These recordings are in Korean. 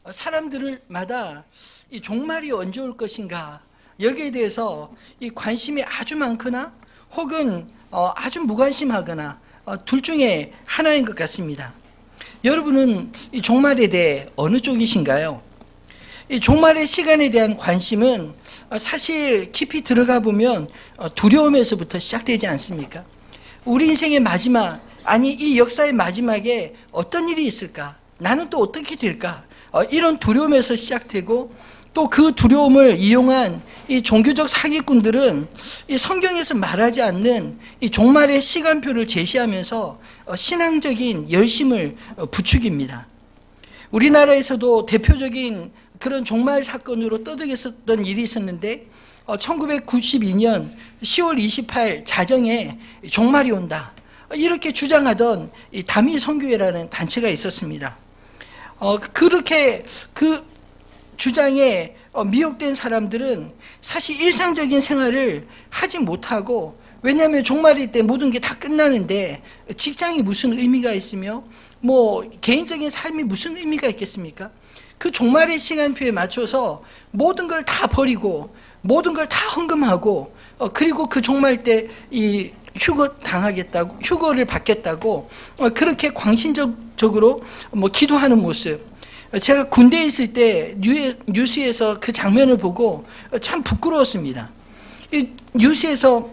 사람들마다 이 종말이 언제 올 것인가, 여기에 대해서 이 관심이 아주 많거나 혹은 아주 무관심하거나 둘 중에 하나인 것 같습니다. 여러분은 이 종말에 대해 어느 쪽이신가요? 이 종말의 시간에 대한 관심은 사실 깊이 들어가 보면 두려움에서부터 시작되지 않습니까? 우리 인생의 마지막, 아니 이 역사의 마지막에 어떤 일이 있을까? 나는 또 어떻게 될까? 이런 두려움에서 시작되고, 또 그 두려움을 이용한 이 종교적 사기꾼들은 이 성경에서 말하지 않는 이 종말의 시간표를 제시하면서 신앙적인 열심을 부추깁니다. 우리나라에서도 대표적인 그런 종말 사건으로 떠들었던 일이 있었는데, 1992년 10월 28일 자정에 종말이 온다, 이렇게 주장하던 이 다미 선교회라는 단체가 있었습니다. 그렇게 그 주장에 미혹된 사람들은 사실 일상적인 생활을 하지 못하고, 왜냐하면 종말일 때 모든 게 다 끝나는데 직장이 무슨 의미가 있으며 뭐 개인적인 삶이 무슨 의미가 있겠습니까? 그 종말의 시간표에 맞춰서 모든 걸 다 버리고 모든 걸 다 헌금하고, 그리고 그 종말 때 이 휴거를 받겠다고 그렇게 광신적으로 뭐 기도하는 모습, 제가 군대에 있을 때 뉴스에서 그 장면을 보고 참 부끄러웠습니다. 이 뉴스에서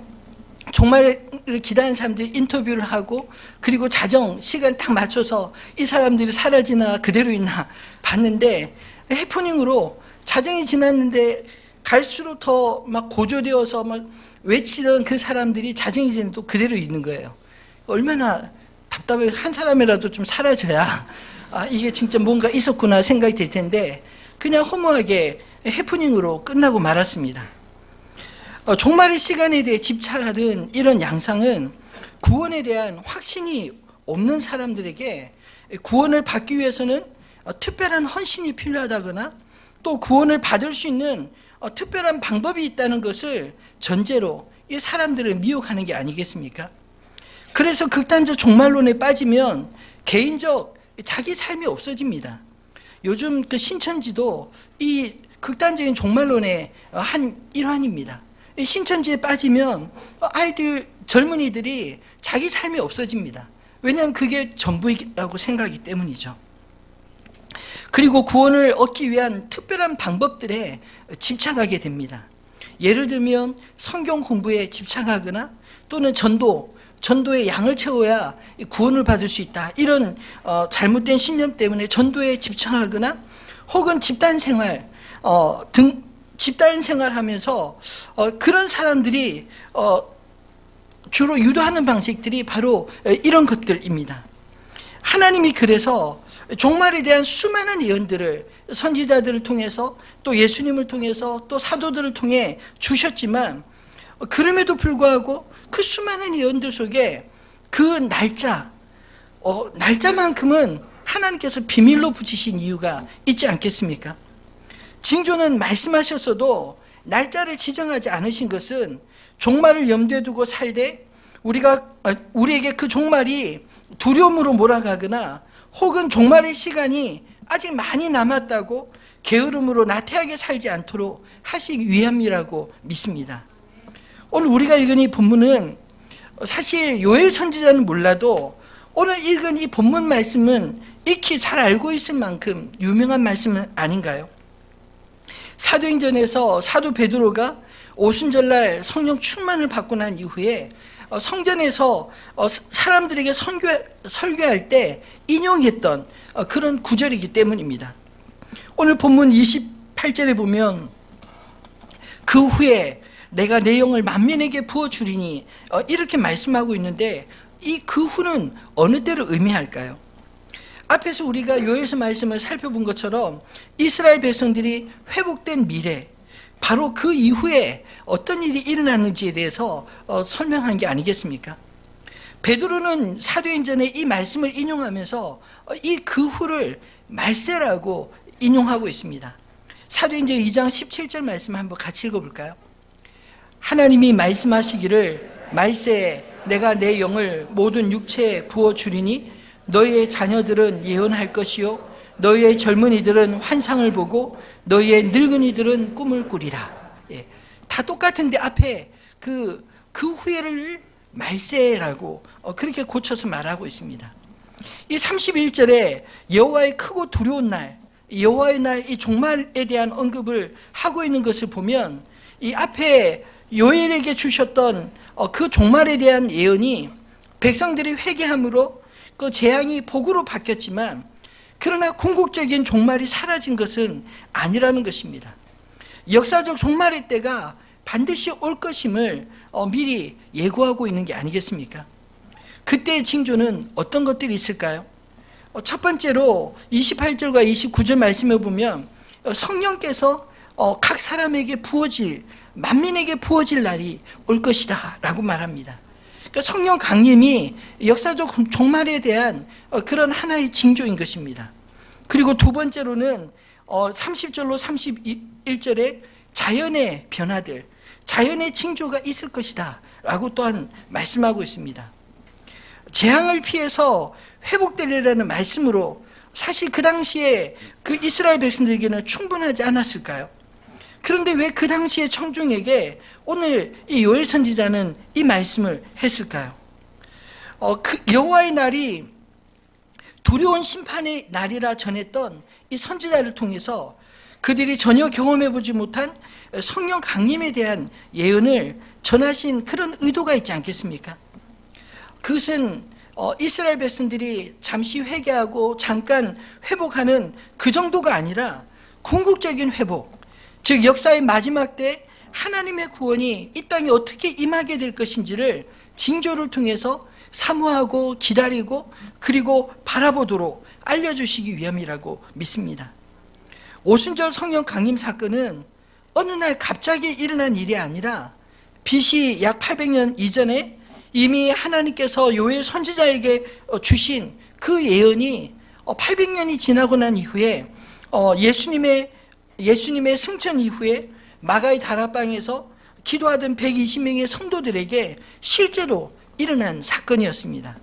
종말을 기다리는 사람들이 인터뷰를 하고, 그리고 자정 시간 딱 맞춰서 이 사람들이 사라지나 그대로 있나 봤는데, 해프닝으로 자정이 지났는데 갈수록 더 막 고조되어서 막 외치던 그 사람들이 자정이 지나도 그대로 있는 거예요. 얼마나 답답해. 한 사람이라도 좀 사라져야 이게 진짜 뭔가 있었구나 생각이 들 텐데, 그냥 허무하게 해프닝으로 끝나고 말았습니다. 종말의 시간에 대해 집착하는 이런 양상은 구원에 대한 확신이 없는 사람들에게 구원을 받기 위해서는 특별한 헌신이 필요하다거나 또 구원을 받을 수 있는 특별한 방법이 있다는 것을 전제로 이 사람들을 미혹하는 게 아니겠습니까? 그래서 극단적 종말론에 빠지면 개인적 자기 삶이 없어집니다. 요즘 그 신천지도 이 극단적인 종말론의 한 일환입니다. 이 신천지에 빠지면 젊은이들이 자기 삶이 없어집니다. 왜냐하면 그게 전부라고 생각하기 때문이죠. 그리고 구원을 얻기 위한 특별한 방법들에 집착하게 됩니다. 예를 들면 성경 공부에 집착하거나, 또는 전도의 양을 채워야 구원을 받을 수 있다, 이런 잘못된 신념 때문에 전도에 집착하거나, 혹은 집단생활 하면서 그런 사람들이 주로 유도하는 방식들이 바로 이런 것들입니다. 하나님이 그래서 종말에 대한 수많은 예언들을 선지자들을 통해서, 또 예수님을 통해서, 또 사도들을 통해 주셨지만, 그럼에도 불구하고 그 수많은 예언들 속에 그 날짜만큼은 하나님께서 비밀로 붙이신 이유가 있지 않겠습니까? 징조는 말씀하셨어도 날짜를 지정하지 않으신 것은 종말을 염두에 두고 살되 우리에게 그 종말이 두려움으로 몰아가거나, 혹은 종말의 시간이 아직 많이 남았다고 게으름으로 나태하게 살지 않도록 하시기 위함이라고 믿습니다. 오늘 우리가 읽은 이 본문은 사실 요엘 선지자는 몰라도 오늘 읽은 이 본문 말씀은 익히 잘 알고 있을 만큼 유명한 말씀은 아닌가요? 사도행전에서 사도 베드로가 오순절날 성령 충만을 받고 난 이후에 성전에서 사람들에게 설교할 때 인용했던 그런 구절이기 때문입니다. 오늘 본문 28절에 보면 그 후에 내가 내 영을 만민에게 부어주리니 이렇게 말씀하고 있는데, 이 그 후는 어느 때를 의미할까요? 앞에서 우리가 요엘서 말씀을 살펴본 것처럼 이스라엘 백성들이 회복된 미래, 바로 그 이후에 어떤 일이 일어나는지에 대해서 설명한 게 아니겠습니까? 베드로는 사도행전에 이 말씀을 인용하면서 이 그 후를 말세라고 인용하고 있습니다. 사도행전 2장 17절 말씀 한번 같이 읽어볼까요? 하나님이 말씀하시기를 말세에 내가 내 영을 모든 육체에 부어주리니 너희의 자녀들은 예언할 것이요 너희의 젊은이들은 환상을 보고 너희의 늙은이들은 꿈을 꾸리라. 예, 다 똑같은데 앞에 그 후에를 말세라고 그렇게 고쳐서 말하고 있습니다. 이 31절에 여호와의 크고 두려운 날, 여호와의 날, 이 종말에 대한 언급을 하고 있는 것을 보면 이 앞에 요엘에게 주셨던 그 종말에 대한 예언이 백성들이 회개함으로 그 재앙이 복으로 바뀌었지만, 그러나 궁극적인 종말이 사라진 것은 아니라는 것입니다. 역사적 종말의 때가 반드시 올 것임을 미리 예고하고 있는 게 아니겠습니까? 그때의 징조는 어떤 것들이 있을까요? 첫 번째로 28절과 29절 말씀에 보면 성령께서 각 사람에게 부어질, 만민에게 부어질 날이 올 것이다 라고 말합니다. 그러니까 성령 강림이 역사적 종말에 대한 그런 하나의 징조인 것입니다. 그리고 두 번째로는 30절로 31절에 자연의 변화들, 자연의 징조가 있을 것이다 라고 또한 말씀하고 있습니다. 재앙을 피해서 회복되리라는 말씀으로 사실 그 당시에 그 이스라엘 백성들에게는 충분하지 않았을까요? 그런데 왜 그 당시의 청중에게 오늘 이 요엘 선지자는 이 말씀을 했을까요? 그 여호와의 날이 두려운 심판의 날이라 전했던 이 선지자를 통해서 그들이 전혀 경험해보지 못한 성령 강림에 대한 예언을 전하신 그런 의도가 있지 않겠습니까? 그것은 이스라엘 백성들이 잠시 회개하고 잠깐 회복하는 그 정도가 아니라 궁극적인 회복, 즉 역사의 마지막 때 하나님의 구원이 이 땅에 어떻게 임하게 될 것인지를 징조를 통해서 사모하고 기다리고 그리고 바라보도록 알려주시기 위함이라고 믿습니다. 오순절 성령 강림 사건은 어느 날 갑자기 일어난 일이 아니라 BC 약 800년 이전에 이미 하나님께서 요엘 선지자에게 주신 그 예언이 800년이 지나고 난 이후에 예수님의 승천 이후에 마가의 다락방에서 기도하던 120명의 성도들에게 실제로 일어난 사건이었습니다.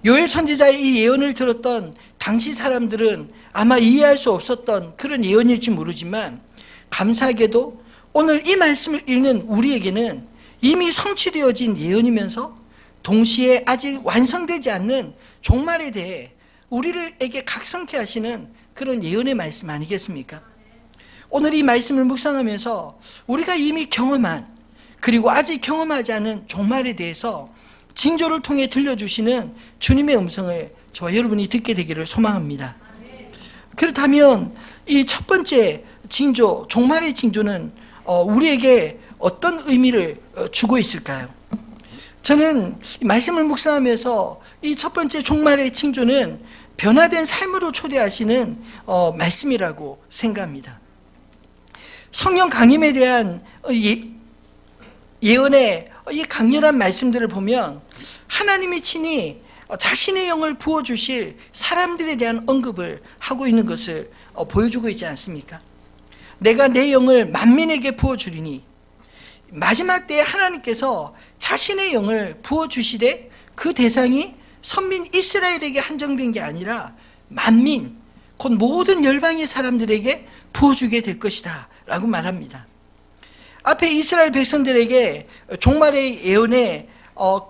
요엘 선지자의 이 예언을 들었던 당시 사람들은 아마 이해할 수 없었던 그런 예언일지 모르지만, 감사하게도 오늘 이 말씀을 읽는 우리에게는 이미 성취되어진 예언이면서 동시에 아직 완성되지 않는 종말에 대해 우리에게 각성케 하시는 그런 예언의 말씀 아니겠습니까? 오늘 이 말씀을 묵상하면서 우리가 이미 경험한, 그리고 아직 경험하지 않은 종말에 대해서 징조를 통해 들려주시는 주님의 음성을 저와 여러분이 듣게 되기를 소망합니다. 그렇다면 이 첫 번째 징조, 종말의 징조는 우리에게 어떤 의미를 주고 있을까요? 저는 말씀을 묵상하면서 이 첫 번째 종말의 징조는 변화된 삶으로 초대하시는 말씀이라고 생각합니다. 성령 강림에 대한 예언의 이 강렬한 말씀들을 보면 하나님이 친히 자신의 영을 부어주실 사람들에 대한 언급을 하고 있는 것을 보여주고 있지 않습니까? 내가 내 영을 만민에게 부어주리니, 마지막 때에 하나님께서 자신의 영을 부어주시되 그 대상이 선민 이스라엘에게 한정된 게 아니라 만민, 곧 모든 열방의 사람들에게 부어주게 될 것이다 라고 말합니다. 앞에 이스라엘 백성들에게 종말의 예언에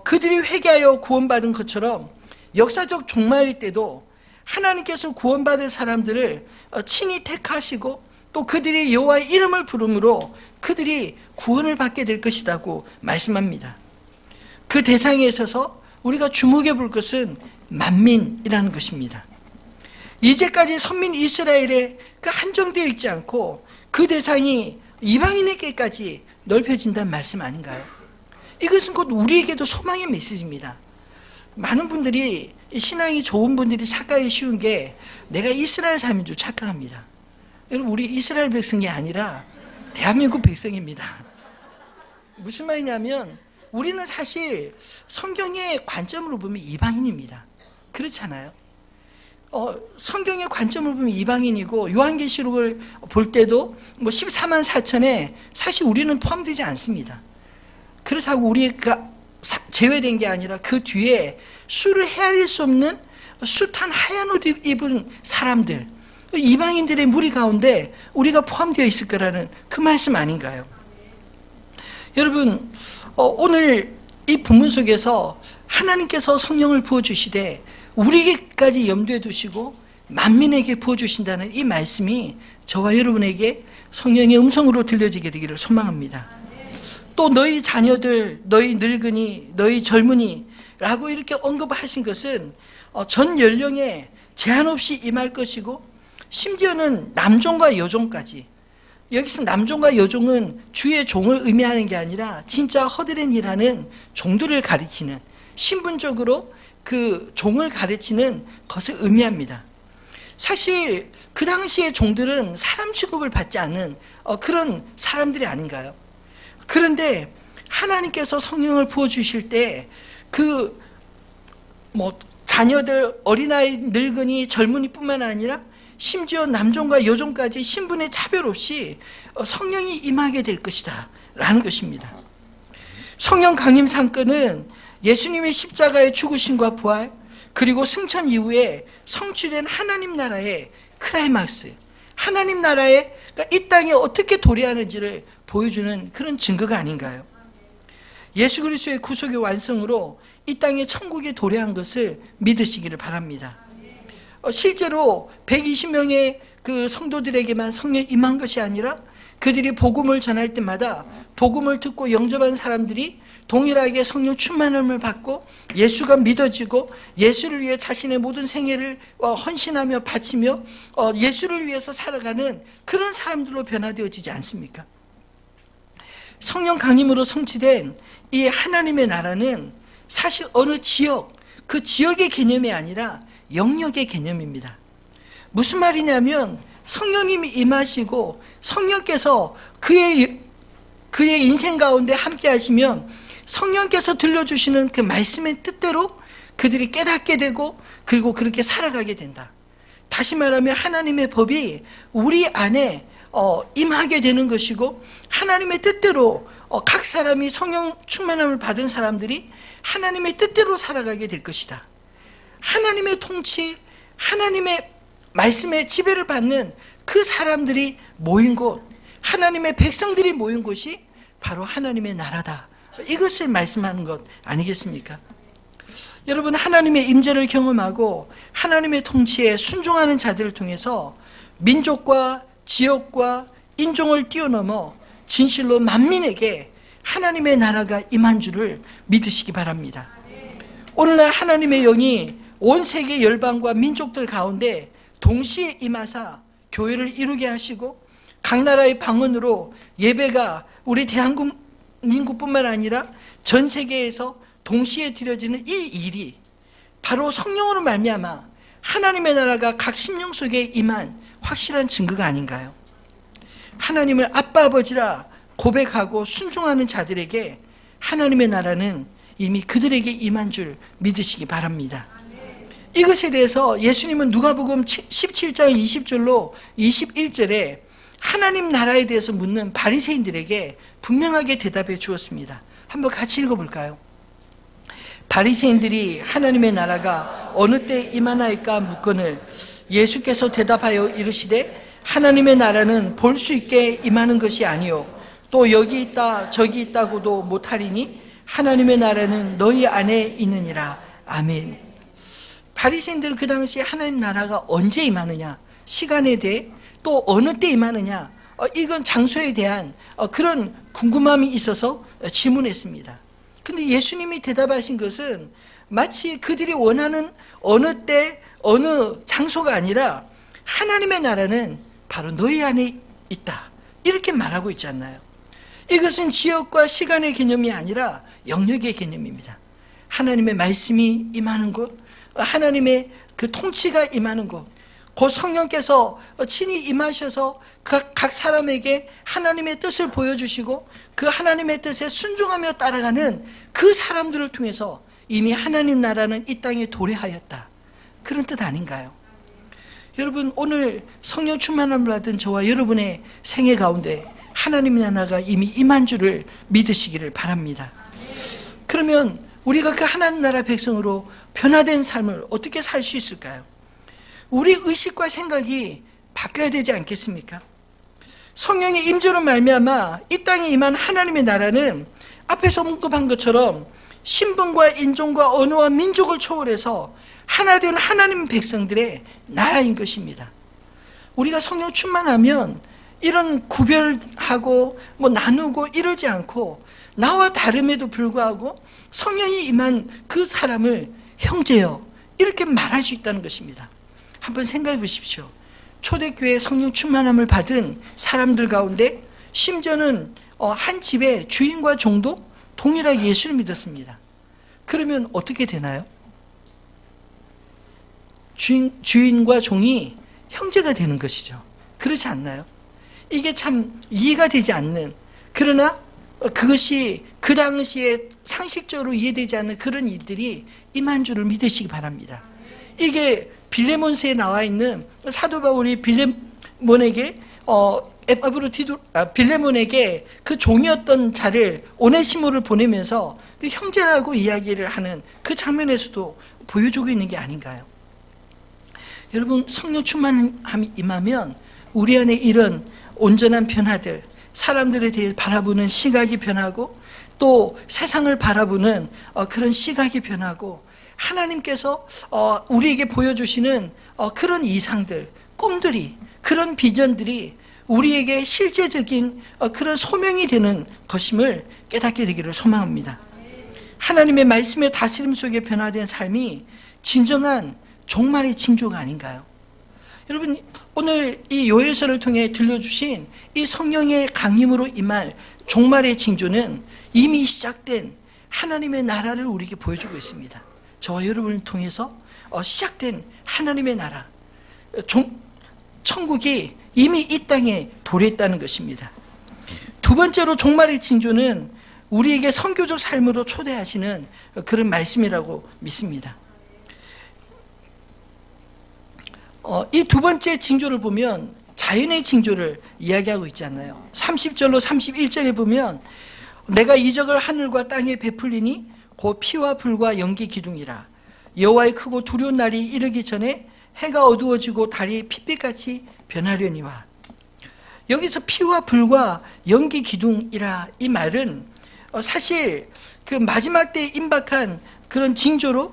그들이 회개하여 구원받은 것처럼 역사적 종말일 때도 하나님께서 구원받을 사람들을 친히 택하시고 또 그들이 여호와의 이름을 부름으로 그들이 구원을 받게 될 것이라고 말씀합니다. 그 대상에 있어서 우리가 주목해 볼 것은 만민이라는 것입니다. 이제까지 선민 이스라엘에 그 한정되어 있지 않고 그 대상이 이방인에게까지 넓혀진다는 말씀 아닌가요? 이것은 곧 우리에게도 소망의 메시지입니다. 많은 분들이, 신앙이 좋은 분들이 착각이 쉬운 게 내가 이스라엘 사람인 줄 착각합니다. 여러분, 우리 이스라엘 백성이 아니라 대한민국 백성입니다. 무슨 말이냐면 우리는 사실 성경의 관점으로 보면 이방인입니다. 그렇잖아요. 성경의 관점을 보면 이방인이고, 요한계시록을 볼 때도 14만 4천에 사실 우리는 포함되지 않습니다. 그렇다고 우리가 제외된 게 아니라 그 뒤에 수를 헤아릴 수 없는 숱한 하얀 옷 입은 사람들, 이방인들의 무리 가운데 우리가 포함되어 있을 거라는 그 말씀 아닌가요? 여러분, 오늘 이 본문 속에서 하나님께서 성령을 부어주시되 우리에게까지 염두에 두시고 만민에게 부어주신다는 이 말씀이 저와 여러분에게 성령의 음성으로 들려지게 되기를 소망합니다. 또 너희 자녀들, 너희 늙은이, 너희 젊은이 라고 이렇게 언급하신 것은 전 연령에 제한 없이 임할 것이고, 심지어는 남종과 여종까지, 여기서 남종과 여종은 주의 종을 의미하는 게 아니라 진짜 허드렛이라는 종들을 가리키는, 신분적으로 그 종을 가르치는 것을 의미합니다. 사실 그 당시의 종들은 사람 취급을 받지 않은 그런 사람들이 아닌가요? 그런데 하나님께서 성령을 부어주실 때 그 자녀들, 어린아이, 늙은이, 젊은이뿐만 아니라 심지어 남종과 여종까지 신분의 차별 없이 성령이 임하게 될 것이다 라는 것입니다. 성령 강림 사건은 예수님의 십자가의 죽으심과 부활, 그리고 승천 이후에 성취된 하나님 나라의 클라이막스, 하나님 나라의, 그러니까 이 땅에 어떻게 도래하는지를 보여주는 그런 증거가 아닌가요? 예수 그리스도의 구속의 완성으로 이 땅에 천국에 도래한 것을 믿으시기를 바랍니다. 실제로 120명의 그 성도들에게만 성령 임한 것이 아니라 그들이 복음을 전할 때마다 복음을 듣고 영접한 사람들이 동일하게 성령 충만함을 받고 예수가 믿어지고 예수를 위해 자신의 모든 생애를 헌신하며 바치며 예수를 위해서 살아가는 그런 사람들로 변화되어지지 않습니까? 성령 강림으로 성취된 이 하나님의 나라는 사실 어느 지역, 그 지역의 개념이 아니라 영역의 개념입니다. 무슨 말이냐면 성령님이 임하시고 성령께서 그의 인생 가운데 함께 하시면 성령께서 들려주시는 그 말씀의 뜻대로 그들이 깨닫게 되고 그리고 그렇게 살아가게 된다. 다시 말하면 하나님의 법이 우리 안에 임하게 되는 것이고, 하나님의 뜻대로 각 사람이 성령 충만함을 받은 사람들이 하나님의 뜻대로 살아가게 될 것이다. 하나님의 통치, 하나님의 말씀의 지배를 받는 그 사람들이 모인 곳, 하나님의 백성들이 모인 곳이 바로 하나님의 나라다. 이것을 말씀하는 것 아니겠습니까? 여러분, 하나님의 임재를 경험하고 하나님의 통치에 순종하는 자들을 통해서 민족과 지역과 인종을 뛰어넘어 진실로 만민에게 하나님의 나라가 임한 줄을 믿으시기 바랍니다. 오늘날 하나님의 영이 온 세계 열방과 민족들 가운데 동시에 임하사 교회를 이루게 하시고 각 나라의 방언으로 예배가 우리 대한민국뿐만 아니라 전 세계에서 동시에 드려지는 이 일이 바로 성령으로 말미암아 하나님의 나라가 각 심령 속에 임한 확실한 증거가 아닌가요? 하나님을 아빠 아버지라 고백하고 순종하는 자들에게 하나님의 나라는 이미 그들에게 임한 줄 믿으시기 바랍니다. 이것에 대해서 예수님은 누가복음 17장 20절로 21절에 하나님 나라에 대해서 묻는 바리새인들에게 분명하게 대답해 주었습니다. 한번 같이 읽어볼까요? 바리새인들이 하나님의 나라가 어느 때 임하나이까 묻거늘 예수께서 대답하여 이르시되 하나님의 나라는 볼 수 있게 임하는 것이 아니요 또 여기 있다 저기 있다고도 못하리니 하나님의 나라는 너희 안에 있느니라. 아멘. 바리새인들은 그 당시 하나님 나라가 언제 임하느냐, 시간에 대해 또 어느 때 임하느냐, 이건 장소에 대한 그런 궁금함이 있어서 질문했습니다. 근데 예수님이 대답하신 것은 마치 그들이 원하는 어느 때 어느 장소가 아니라 하나님의 나라는 바로 너희 안에 있다, 이렇게 말하고 있지 않나요? 이것은 지역과 시간의 개념이 아니라 영역의 개념입니다. 하나님의 말씀이 임하는 곳, 하나님의 그 통치가 임하는 곳, 곧 성령께서 친히 임하셔서 각 사람에게 하나님의 뜻을 보여주시고 그 하나님의 뜻에 순종하며 따라가는 그 사람들을 통해서 이미 하나님 나라는 이 땅에 도래하였다, 그런 뜻 아닌가요? 여러분, 오늘 성령 충만함을 받은 저와 여러분의 생애 가운데 하나님의 나라가 이미 임한 줄을 믿으시기를 바랍니다. 그러면 우리가 그 하나님 나라 백성으로 변화된 삶을 어떻게 살 수 있을까요? 우리 의식과 생각이 바뀌어야 되지 않겠습니까? 성령의 임재로 말미암아 이 땅에 임한 하나님의 나라는 앞에서 언급한 것처럼 신분과 인종과 언어와 민족을 초월해서 하나 된 하나님 백성들의 나라인 것입니다. 우리가 성령 충만하면 이런 구별하고 나누고 이러지 않고 나와 다름에도 불구하고 성령이 임한 그 사람을 형제여 이렇게 말할 수 있다는 것입니다. 한번 생각해 보십시오. 초대교회 성령 충만함을 받은 사람들 가운데 심지어는 한 집의 주인과 종도 동일하게 예수를 믿었습니다. 그러면 어떻게 되나요? 주인과 종이 형제가 되는 것이죠. 그렇지 않나요? 이게 참 이해가 되지 않는, 그러나 그것이 그 당시에 상식적으로 이해되지 않는 그런 일들이 임한 줄을 믿으시기 바랍니다. 이게 빌레몬서에 나와 있는 사도 바울이 빌레몬에게 빌레몬에게 그 종이었던 자를 오네시모를 보내면서 그 형제라고 이야기를 하는 그 장면에서도 보여주고 있는 게 아닌가요? 여러분, 성령 충만함이 임하면 우리 안에 이런 온전한 변화들, 사람들에 대해 바라보는 시각이 변하고 또 세상을 바라보는 그런 시각이 변하고 하나님께서 우리에게 보여주시는 그런 이상들, 꿈들이, 그런 비전들이 우리에게 실제적인 그런 소명이 되는 것임을 깨닫게 되기를 소망합니다. 하나님의 말씀의 다스림 속에 변화된 삶이 진정한 종말의 징조가 아닌가요? 여러분, 오늘 이 요엘서를 통해 들려주신 이 성령의 강림으로 임할 종말의 징조는 이미 시작된 하나님의 나라를 우리에게 보여주고 있습니다. 저와 여러분을 통해서 시작된 하나님의 나라, 천국이 이미 이 땅에 도래했다는 것입니다. 두 번째로 종말의 징조는 우리에게 선교적 삶으로 초대하시는 그런 말씀이라고 믿습니다. 이 두 번째 징조를 보면 자연의 징조를 이야기하고 있지 않나요? 30절로 31절에 보면 내가 이적을 하늘과 땅에 베풀리니 곧 피와 불과 연기 기둥이라. 여호와의 크고 두려운 날이 이르기 전에 해가 어두워지고 달이 핏빛같이 변하려니와. 여기서 피와 불과 연기 기둥이라 이 말은 사실 그 마지막 때에 임박한 그런 징조로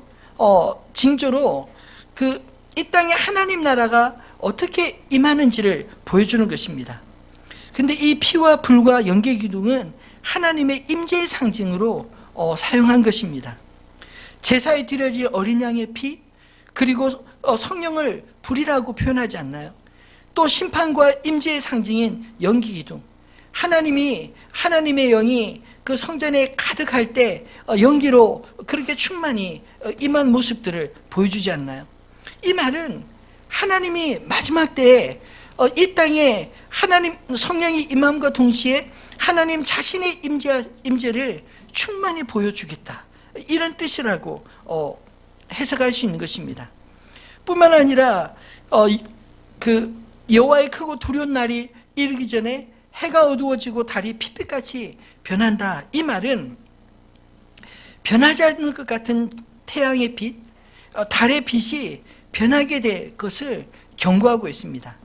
그 이 땅에 하나님 나라가 어떻게 임하는지를 보여주는 것입니다. 근데 이 피와 불과 연기 기둥은 하나님의 임재의 상징으로 사용한 것입니다. 제사에 드려질 어린 양의 피, 그리고 성령을 불이라고 표현하지 않나요? 또 심판과 임재의 상징인 연기 기둥, 하나님의 영이 그 성전에 가득할 때 연기로 그렇게 충만히 임한 모습들을 보여주지 않나요? 이 말은 하나님이 마지막 때에 이 땅에 하나님 성령이 임함과 동시에 하나님 자신의 임재를 충만히 보여주겠다, 이런 뜻이라고 해석할 수 있는 것입니다. 뿐만 아니라 그 여호와의 크고 두려운 날이 이르기 전에 해가 어두워지고 달이 핏빛같이 변한다, 이 말은 변하지 않는 것 같은 태양의 빛, 달의 빛이 변하게 될 것을 경고하고 있습니다.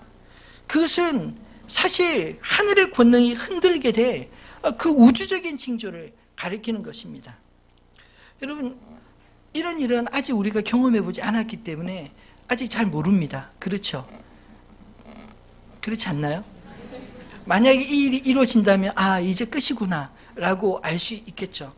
그것은 사실 하늘의 권능이 흔들게 될 그 우주적인 징조를 가리키는 것입니다. 여러분, 이런 일은 아직 우리가 경험해 보지 않았기 때문에 아직 잘 모릅니다. 그렇죠? 그렇지 않나요? 만약에 이 일이 이루어진다면 이제 끝이구나 라고 알 수 있겠죠.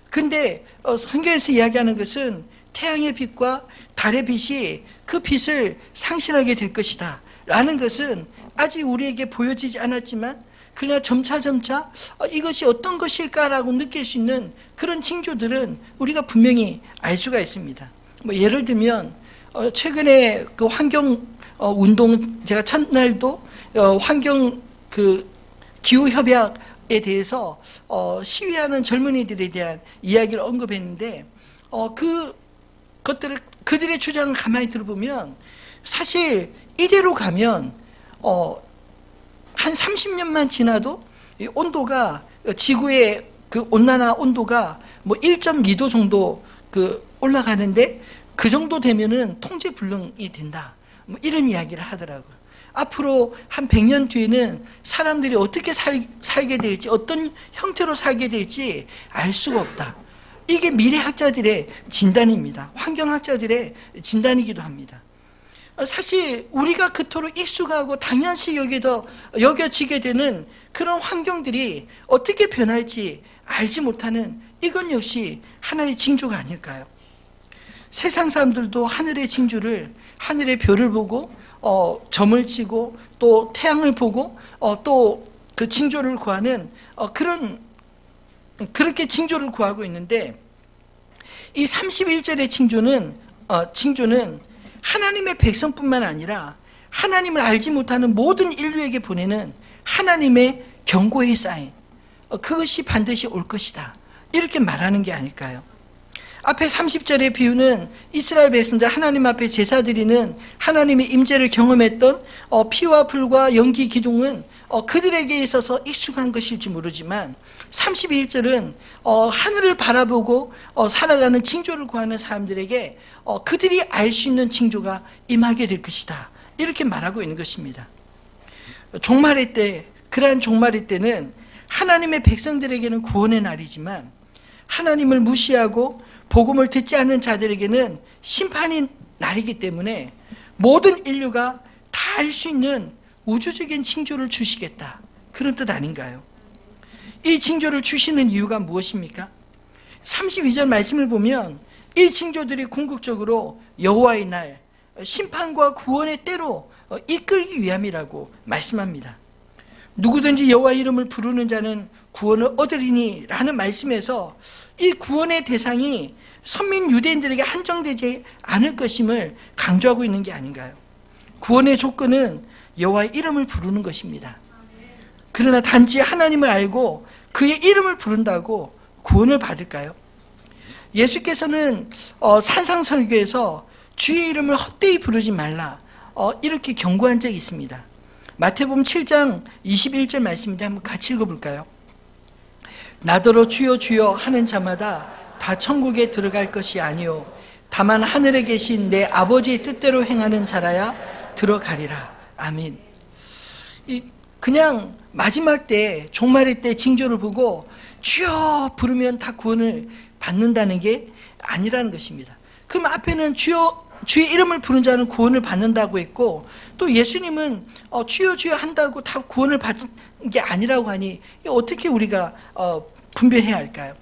근데 성경에서 이야기하는 것은 태양의 빛과 달의 빛이 그 빛을 상실하게 될 것이다 라는 것은 아직 우리에게 보여지지 않았지만 그냥 점차 이것이 어떤 것일까라고 느낄 수 있는 그런 징조들은 우리가 분명히 알 수가 있습니다. 예를 들면 최근에 그 환경 운동, 제가 첫날도 환경 그 기후 협약에 대해서 시위하는 젊은이들에 대한 이야기를 언급했는데 그들의 주장을 가만히 들어보면 사실 이대로 가면 한 30년만 지나도 온도가, 지구의 그 온난화 온도가 1.2도 정도 올라가는데 그 정도 되면은 통제불능이 된다, 이런 이야기를 하더라고요. 앞으로 한 100년 뒤에는 사람들이 어떻게 살게 될지, 어떤 형태로 살게 될지 알 수가 없다. 이게 미래학자들의 진단입니다. 환경학자들의 진단이기도 합니다. 사실 우리가 그토록 익숙하고 당연시 여겨지게 되는 그런 환경들이 어떻게 변할지 알지 못하는, 이건 역시 하나의 징조가 아닐까요? 세상 사람들도 하늘의 징조를, 하늘의 별을 보고 점을 치고 또 태양을 보고 또 그 징조를 구하는 그렇게 징조를 구하고 있는데, 이 31절의 징조는 하나님의 백성뿐만 아니라 하나님을 알지 못하는 모든 인류에게 보내는 하나님의 경고의 사인, 그것이 반드시 올 것이다, 이렇게 말하는 게 아닐까요? 앞에 30절의 비유는 이스라엘 백성들 하나님 앞에 제사 드리는 하나님의 임재를 경험했던 피와 불과 연기 기둥은 그들에게 있어서 익숙한 것일지 모르지만, 31절은 하늘을 바라보고 살아가는 징조를 구하는 사람들에게 그들이 알 수 있는 징조가 임하게 될 것이다, 이렇게 말하고 있는 것입니다. 종말의 때, 그러한 종말의 때는 하나님의 백성들에게는 구원의 날이지만 하나님을 무시하고 복음을 듣지 않는 자들에게는 심판의 날이기 때문에 모든 인류가 다 알 수 있는 우주적인 징조를 주시겠다, 그런 뜻 아닌가요? 이 징조를 주시는 이유가 무엇입니까? 32절 말씀을 보면 이 징조들이 궁극적으로 여호와의 날, 심판과 구원의 때로 이끌기 위함이라고 말씀합니다. 누구든지 여호와 이름을 부르는 자는 구원을 얻으리니 라는 말씀에서 이 구원의 대상이 선민 유대인들에게 한정되지 않을 것임을 강조하고 있는 게 아닌가요? 구원의 조건은 여호와의 이름을 부르는 것입니다. 그러나 단지 하나님을 알고 그의 이름을 부른다고 구원을 받을까요? 예수께서는 산상설교에서 주의 이름을 헛되이 부르지 말라, 이렇게 경고한 적이 있습니다. 마태복음 7장 21절 말씀인데 한번 같이 읽어볼까요? 나더러 주여 주여 하는 자마다 다 천국에 들어갈 것이 아니요 다만 하늘에 계신 내 아버지의 뜻대로 행하는 자라야 들어가리라. 아멘. 그냥 마지막 때, 종말의 때 징조를 보고 주여 부르면 다 구원을 받는다는 게 아니라는 것입니다. 그럼 앞에는 주의 이름을 부른 자는 구원을 받는다고 했고, 또 예수님은 주여 주여 한다고 다 구원을 받는 게 아니라고 하니 어떻게 우리가 분별해야 할까요?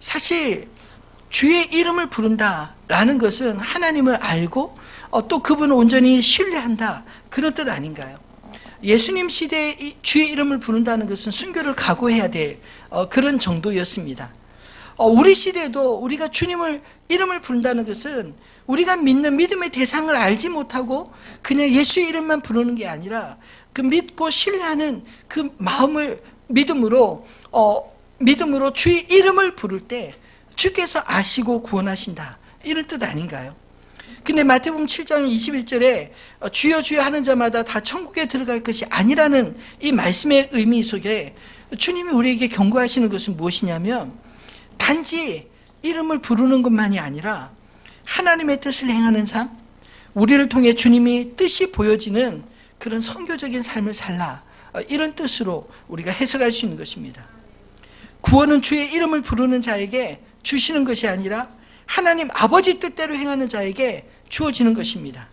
사실 주의 이름을 부른다라는 것은 하나님을 알고 또 그분을 온전히 신뢰한다, 그런 뜻 아닌가요? 예수님 시대에 주의 이름을 부른다는 것은 순교를 각오해야 될 그런 정도였습니다. 우리 시대에도 우리가 주님을 이름을 부른다는 것은 우리가 믿는 믿음의 대상을 알지 못하고 그냥 예수의 이름만 부르는 게 아니라 그 믿고 신뢰하는 그 마음을 믿음으로 주의 이름을 부를 때 주께서 아시고 구원하신다, 이런 뜻 아닌가요? 근데 마태복음 7장 21절에 주여 주여 하는 자마다 다 천국에 들어갈 것이 아니라는 이 말씀의 의미 속에 주님이 우리에게 경고하시는 것은 무엇이냐면, 단지 이름을 부르는 것만이 아니라 하나님의 뜻을 행하는 삶, 우리를 통해 주님이 뜻이 보여지는 그런 선교적인 삶을 살라, 이런 뜻으로 우리가 해석할 수 있는 것입니다. 구원은 주의 이름을 부르는 자에게 주시는 것이 아니라 하나님 아버지 뜻대로 행하는 자에게 주어지는 것입니다.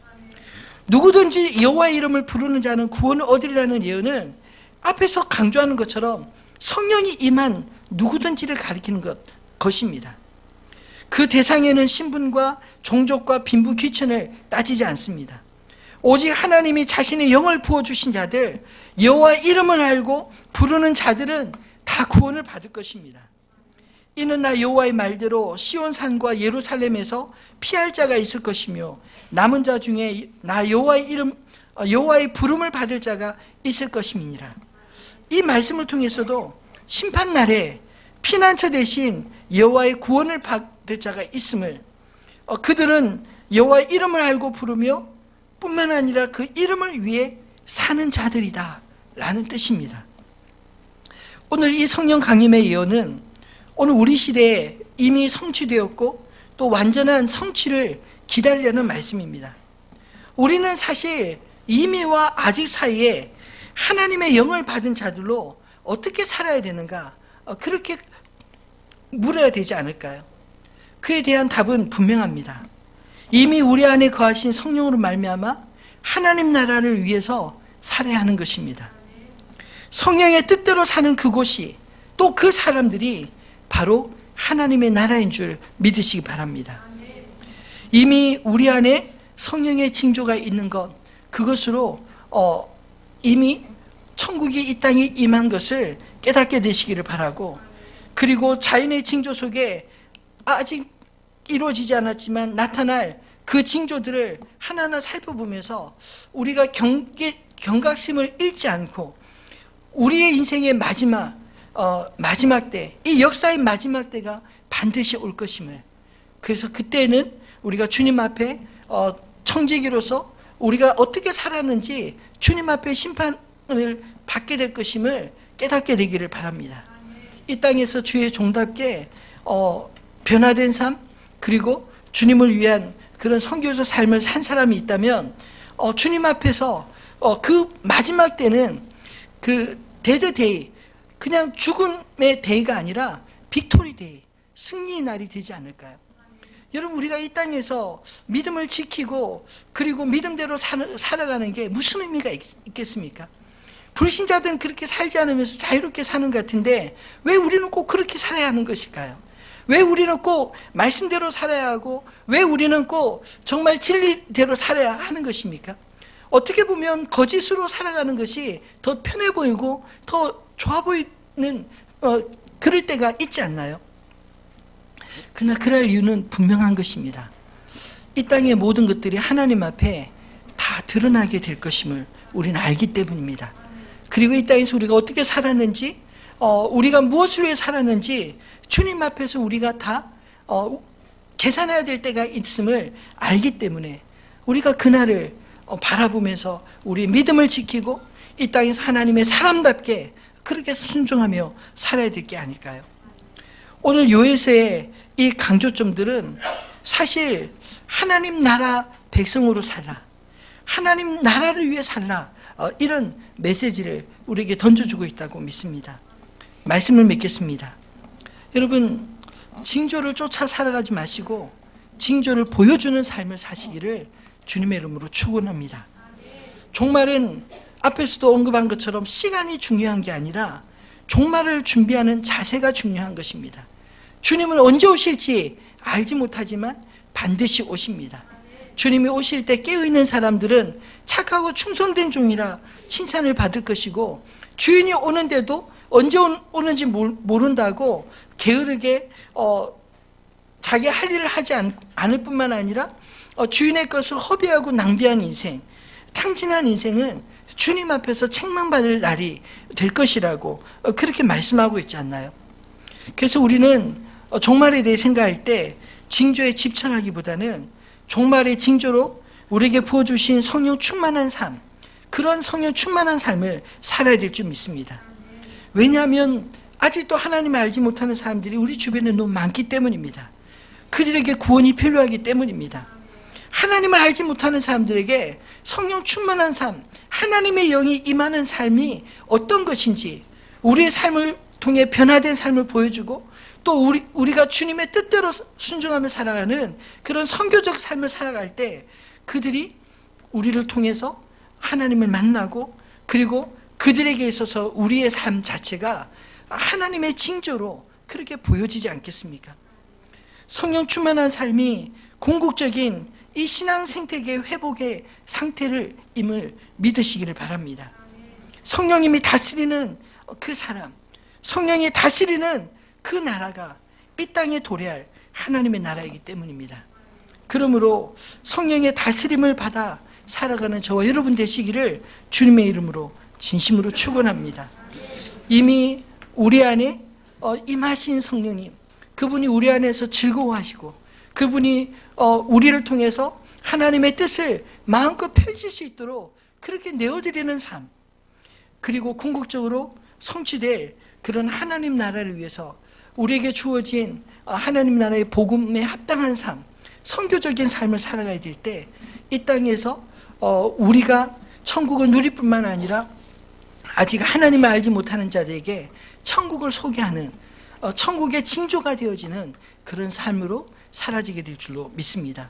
누구든지 여호와의 이름을 부르는 자는 구원을 얻으리라는 예언은 앞에서 강조하는 것처럼 성령이 임한 누구든지를 가리키는 것입니다. 그 대상에는 신분과 종족과 빈부 귀천을 따지지 않습니다. 오직 하나님이 자신의 영을 부어주신 자들, 여호와의 이름을 알고 부르는 자들은 다 구원을 받을 것입니다. 이는 나 여호와의 말대로 시온산과 예루살렘에서 피할 자가 있을 것이며 남은 자 중에 나 여호와의 부름을 받을 자가 있을 것임이니라. 이 말씀을 통해서도 심판날에 피난처 대신 여호와의 구원을 받을 자가 있음을, 그들은 여호와의 이름을 알고 부르며 뿐만 아니라 그 이름을 위해 사는 자들이다 라는 뜻입니다. 오늘 이 성령 강림의 예언은 오늘 우리 시대에 이미 성취되었고 또 완전한 성취를 기다리려는 말씀입니다. 우리는 사실 이미와 아직 사이에 하나님의 영을 받은 자들로 어떻게 살아야 되는가, 그렇게 물어야 되지 않을까요? 그에 대한 답은 분명합니다. 이미 우리 안에 거하신 성령으로 말미암아 하나님 나라를 위해서 살아야 하는 것입니다. 성령의 뜻대로 사는 그곳이, 또 그 사람들이 바로 하나님의 나라인 줄 믿으시기 바랍니다. 이미 우리 안에 성령의 징조가 있는 것, 그것으로 이미 천국이 이 땅에 임한 것을 깨닫게 되시기를 바라고, 그리고 자연의 징조 속에 아직 이루어지지 않았지만 나타날 그 징조들을 하나하나 살펴보면서 우리가 경각심을 잃지 않고 우리의 인생의 마지막 때, 이 역사의 마지막 때가 반드시 올 것임을, 그래서 그때는 우리가 주님 앞에 청지기로서 우리가 어떻게 살았는지 주님 앞에 심판을 받게 될 것임을 깨닫게 되기를 바랍니다. 이 땅에서 주의 종답게 변화된 삶, 그리고 주님을 위한 그런 선교사 삶을 산 사람이 있다면 주님 앞에서 그 마지막 때는 그 데드데이, 그냥 죽음의 데이가 아니라 빅토리 데이, 승리의 날이 되지 않을까요? 여러분, 우리가 이 땅에서 믿음을 지키고 그리고 믿음대로 살아가는 게 무슨 의미가 있겠습니까? 불신자들은 그렇게 살지 않으면서 자유롭게 사는 것 같은데 왜 우리는 꼭 그렇게 살아야 하는 것일까요? 왜 우리는 꼭 말씀대로 살아야 하고 왜 우리는 꼭 정말 진리대로 살아야 하는 것입니까? 어떻게 보면 거짓으로 살아가는 것이 더 편해 보이고 더 좋아 보이는 그럴 때가 있지 않나요? 그러나 그럴 이유는 분명한 것입니다. 이 땅의 모든 것들이 하나님 앞에 다 드러나게 될 것임을 우리는 알기 때문입니다. 그리고 이 땅에서 우리가 어떻게 살았는지, 우리가 무엇을 위해 살았는지 주님 앞에서 우리가 다 계산해야 될 때가 있음을 알기 때문에 우리가 그날을 바라보면서 우리 믿음을 지키고 이 땅에서 하나님의 사람답게 그렇게 순종하며 살아야 될 게 아닐까요? 오늘 요에서의 이 강조점들은 사실 하나님 나라 백성으로 살라, 하나님 나라를 위해 살라, 이런 메시지를 우리에게 던져주고 있다고 믿습니다. 말씀을 맺겠습니다. 여러분, 징조를 쫓아 살아가지 마시고 징조를 보여주는 삶을 사시기를 주님의 이름으로 축원합니다. 종말은 앞에서도 언급한 것처럼 시간이 중요한 게 아니라 종말을 준비하는 자세가 중요한 것입니다. 주님은 언제 오실지 알지 못하지만 반드시 오십니다. 주님이 오실 때 깨어있는 사람들은 착하고 충성된 종이라 칭찬을 받을 것이고, 주인이 오는데도 언제 오는지 모른다고 게으르게 자기 할 일을 하지 않을 뿐만 아니라 주인의 것을 허비하고 낭비한 인생, 탕진한 인생은 주님 앞에서 책망받을 날이 될 것이라고 그렇게 말씀하고 있지 않나요? 그래서 우리는 종말에 대해 생각할 때 징조에 집착하기보다는 종말의 징조로 우리에게 부어주신 성령 충만한 삶, 그런 성령 충만한 삶을 살아야 될 줄 믿습니다. 왜냐하면 아직도 하나님을 알지 못하는 사람들이 우리 주변에 너무 많기 때문입니다. 그들에게 구원이 필요하기 때문입니다. 하나님을 알지 못하는 사람들에게 성령 충만한 삶, 하나님의 영이 임하는 삶이 어떤 것인지 우리의 삶을 통해 변화된 삶을 보여주고, 또 우리가 주님의 뜻대로 순종하며 살아가는 그런 선교적 삶을 살아갈 때 그들이 우리를 통해서 하나님을 만나고, 그리고 그들에게 있어서 우리의 삶 자체가 하나님의 징조로 그렇게 보여지지 않겠습니까? 성령 충만한 삶이 궁극적인 이 신앙 생태계의 회복의 상태를 임을 믿으시기를 바랍니다. 성령님이 다스리는 그 사람, 성령이 다스리는 그 나라가 이 땅에 도래할 하나님의 나라이기 때문입니다. 그러므로 성령의 다스림을 받아 살아가는 저와 여러분 되시기를 주님의 이름으로 진심으로 축원합니다. 이미 우리 안에 임하신 성령님, 그분이 우리 안에서 즐거워하시고 그분이 우리를 통해서 하나님의 뜻을 마음껏 펼칠 수 있도록 그렇게 내어드리는 삶, 그리고 궁극적으로 성취될 그런 하나님 나라를 위해서 우리에게 주어진 하나님 나라의 복음에 합당한 삶, 선교적인 삶을 살아가야 될 때 이 땅에서 우리가 천국을 누릴 뿐만 아니라 아직 하나님을 알지 못하는 자들에게 천국을 소개하는 천국의 징조가 되어지는 그런 삶으로 사라지게 될 줄로 믿습니다.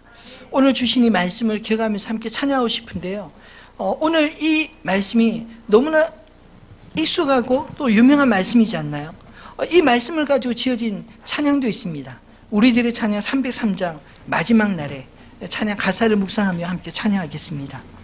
오늘 주신 이 말씀을 기억하면서 함께 찬양하고 싶은데요. 오늘 이 말씀이 너무나 익숙하고 또 유명한 말씀이지 않나요? 이 말씀을 가지고 지어진 찬양도 있습니다. 우리들의 찬양 303장 마지막 날에 찬양 가사를 묵상하며 함께 찬양하겠습니다.